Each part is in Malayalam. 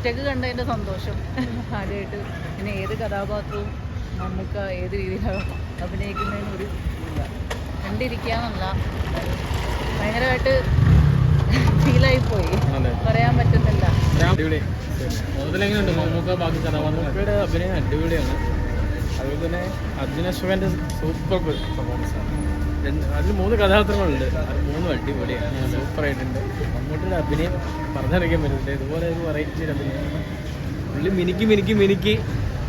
ഒറ്റക്ക് കണ്ടതിൻ്റെ സന്തോഷം ആദ്യമായിട്ട്. പിന്നെ ഏത് കഥാപാത്രവും നമുക്ക് ഏത് രീതിയിലാണ് അഭിനയിക്കുന്നതിന് ഒരു ഇല്ല, കണ്ടിരിക്കാന്നല്ല, ഭയങ്കരമായിട്ട് ഫീലായിപ്പോയി, പറയാൻ പറ്റുന്നില്ല. മമ്മൂക്കയുടെ അഭിനയം അടിപൊളിയാണ്. അതുപോലെ തന്നെ അർജുന അശോകൻ്റെ സൂപ്പർ പെർഫോമൻസാണ്. അതിൽ 3 കഥാപാത്രങ്ങളുണ്ട്, അത് 3 അടിപൊളിയാണ്, സൂപ്പറായിട്ടുണ്ട്. മമ്മൂട്ടിയുടെ അഭിനയം പറഞ്ഞറിയിക്കാൻ പറ്റുന്നില്ല, ഇതുപോലെ ഒരു വെറൈറ്റി അഭിനയം. പുള്ളി മിനുക്കി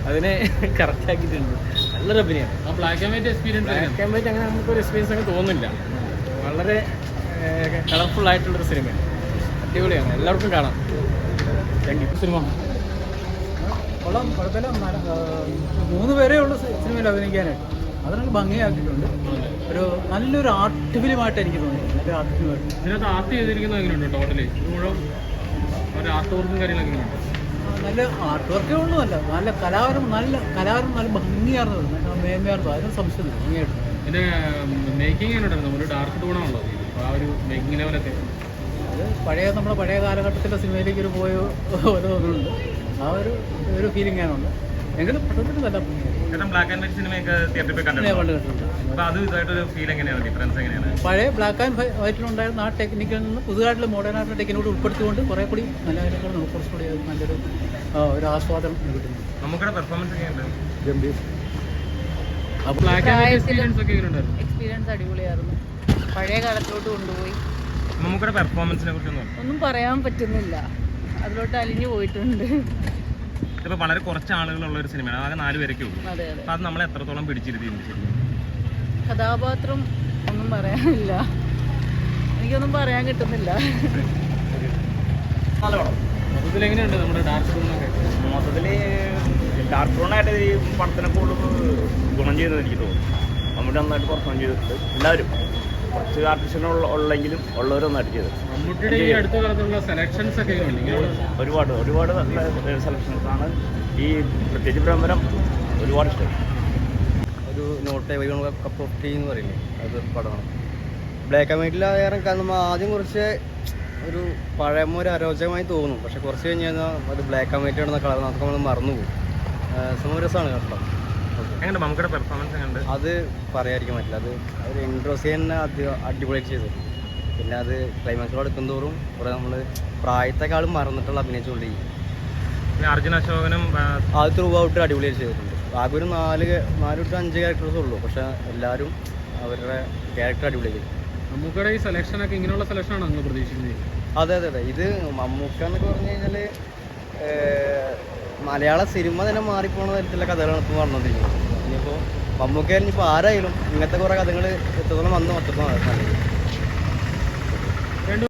അതിനെ കറക്റ്റാക്കിയിട്ടുണ്ട്. നല്ലൊരു അഭിനയം. Black and white experience. Black and white അങ്ങനെ നമുക്കൊരു എക്സ്പീരിയൻസ് അങ്ങനെ തോന്നുന്നില്ല. വളരെ കളർഫുൾ ആയിട്ടുള്ളൊരു സിനിമയാണ്, അടിപൊളിയാണ്, എല്ലാവർക്കും കാണാം. Thank you. സിനിമ കൊള്ളാം, കുഴപ്പമില്ല. 3 പേരേ ഉള്ളൂ സിനിമയിൽ അഭിനയിക്കാനായിട്ട്, അതിനൊക്കെ ഭംഗിയാക്കിയിട്ടുണ്ട്. ഒരു നല്ലൊരു ആർട്ട് ഫിലിമായിട്ട് എനിക്ക് തോന്നി. നല്ലൊരു ആർട്ട് ഫിലിമായിട്ട് ഇതിനകത്ത് ആർട്ട് ചെയ്തിരിക്കുന്നത് എങ്ങനെയുണ്ട്? ടോട്ടലി മുഴുവൻ ഒരു ആർട്ട് വർക്കും കാര്യങ്ങളൊക്കെ എങ്ങനെയുണ്ട്? നല്ല ആർട്ട് വർക്കേ ഉള്ളൂ. നല്ല കലാകാരം നല്ല ഭംഗിയാർന്നു, നല്ല മേന്മയാർന്നു, അതിന് സംശയമില്ല, ഭംഗിയായിട്ട്. ഇതിൻ്റെ മേക്കിംഗ് എങ്ങനെയുണ്ടായിരുന്നു? ഒരു ഡാർക്ക് ടൂണാണല്ലോ ആ ഒരു മേക്കിംഗ് ലെവലൊക്കെ. അത് നമ്മുടെ പഴയ കാലഘട്ടത്തിലെ സിനിമയിലേക്ക് ഒരു പോയ ഓരോ തോന്നുന്നുണ്ട്. ആ ഒരു ഫീലിംഗ് ഞാനുണ്ട്. എങ്കിലും പട്ടത്തിൽ നല്ല ബ്ലാക്ക് ആൻഡ് വൈറ്റ് സിനിമയൊക്കെ തിയേറ്ററിൽ കണ്ടിട്ടുണ്ട്. അപ്പോൾ അത് ഇതായിട്ടൊരു ഫീൽ എങ്ങനെയാണ്, ഡിഫറൻസ് എങ്ങനെയാണ്? പഴയ ബ്ലാക്ക് ആൻഡ് വൈറ്റിലുണ്ടായിരുന്ന ആ ടെക്നിക്കിൽ നിന്ന് പുതുതായിട്ടുള്ള മോഡേൺ ആയിട്ടുള്ള ടെക്നിക്കോട് ഉൾപ്പെടുത്തിക്കൊണ്ട് കുറേ കൂടി നല്ല കാര്യങ്ങൾ നമുക്ക് കുറച്ചുകൂടി നല്ലൊരു ഒരു ആസ്വാദനം കിട്ടുന്നു. നമുക്കുടെ പെർഫോമൻസ് എങ്ങനെയുണ്ട്? ഗംഭീർ. എക്സ്പീരിയൻസ് അടിപൊളിയായിരുന്നു. പഴയ കാലത്തിലോട്ട് കൊണ്ടുപോയി. നമുക്കുടെ പെർഫോമൻസിനെ കുറിച്ച് ഒന്നും പറയാൻ പറ്റുന്നില്ല, അതിലോട്ട് അലിഞ്ഞു പോയിട്ടുണ്ട്. ഇപ്പോൾ വളരെ കുറച്ച് ആളുകളുള്ള ഒരു സിനിമയാണ്, ആകെ 4 പേരൊക്കെ ഉള്ളൂ. അതെ. അപ്പോൾ അത് നമ്മളെ എത്രത്തോളം പിടിച്ചിരുത്തിയിട്ടുണ്ട്? കഥാപാത്രം ഒന്നും പറയാനില്ല, എനിക്കൊന്നും പറയാൻ കിട്ടുന്നില്ല. മൊത്തത്തിൽ എങ്ങനെയുണ്ട് നമ്മുടെ ഡാർക്ക് ടൂണൊക്കെ? മൊത്തത്തിൽ ഡാർക്ക് ടൂണായിട്ട് ഈ പടത്തിനെ കൂടുതൽ ഗുണം ചെയ്തത് എനിക്ക് തോന്നുന്നു. മമ്മൂട്ടി നന്നായിട്ട് പെർഫോം ചെയ്തിട്ടുണ്ട്. എല്ലാവരും കുറച്ച് ആർട്ടിസ്റ്റുകൾ ഉള്ളെങ്കിലും ഉള്ളവരൊന്നായിട്ട് ചെയ്തത്. മമ്മൂട്ടിയുടെ ഈ അടുത്ത കാലത്തുള്ള സെലക്ഷൻസ് ഒക്കെ ഒരുപാട് നല്ല സെലക്ഷൻസാണ്. ഈ പ്രത്യേകിച്ച് ഭ്രമരം ഒരുപാട് ഇഷ്ടം. ഒരു നോട്ട് കപ്പ് ഓഫ് ടീ എന്ന് പറയില്ലേ, അത് പടമാണ്. ബ്ലാക്ക് ആൻഡ് വൈറ്റിൽ കാരണം ആദ്യം കുറച്ച് ഒരു പഴമൊരു അരോചകമായി തോന്നും, പക്ഷെ കുറച്ച് കഴിഞ്ഞ് കഴിഞ്ഞാൽ അത് ബ്ലാക്ക് ആൻഡ് വൈറ്റ് ആണെന്ന കളർ നമുക്ക് നമ്മൾ മറന്നുപോകും. സമരസമാണ് കേട്ടോ. എങ്ങനെയുണ്ട് മമ്മൂട്ടിയുടെ പെർഫോമൻസ്? എങ്ങനെയുണ്ട്? അത് പറയാതിരിക്കാൻ പറ്റില്ല. അത് ഒരു ഇൻട്രോസ് തന്നെ അടിപൊളിയായിട്ട് ചെയ്തു. പിന്നെ അത് ക്ലൈമാക്സിൽ എടുക്കും തോറും കുറേ നമ്മൾ പ്രായത്തെക്കാളും മറന്നിട്ടുള്ള അഭിനയിച്ചുകൊണ്ടിരിക്കും. പിന്നെ അർജുന അശോകനും അത് ത്രൂ ഔട്ട് അടിപൊളിയായിട്ട് ചെയ്തിട്ടുണ്ട്. ആകെ ഒരു 4-5 ക്യാരക്ടേഴ്സേ ഉള്ളൂ, പക്ഷെ എല്ലാവരും അവരുടെ ക്യാരക്ടർ അടിപൊളിയായി. മമ്മൂക്കയുടെ ഈ സെലക്ഷനൊക്കെ ഇങ്ങനെയുള്ള സെലക്ഷനാണ് നിങ്ങൾ പ്രതീക്ഷിക്കുന്നത്? അതെ. ഇത് മമ്മൂക്ക എന്നൊക്കെ പറഞ്ഞു കഴിഞ്ഞാൽ മലയാള സിനിമ തന്നെ മാറിപ്പോണ തരത്തിലുള്ള കഥകളാണ് ഇപ്പോൾ പറഞ്ഞുകൊണ്ടിരിക്കുന്നത്. ഇനിയിപ്പോൾ മമ്മൂക്ക ഇനിയിപ്പോൾ ആരായാലും ഇങ്ങനത്തെ കുറേ കഥകൾ എത്രത്തോളം വന്നു അത്രത്തോളം നല്ലത്.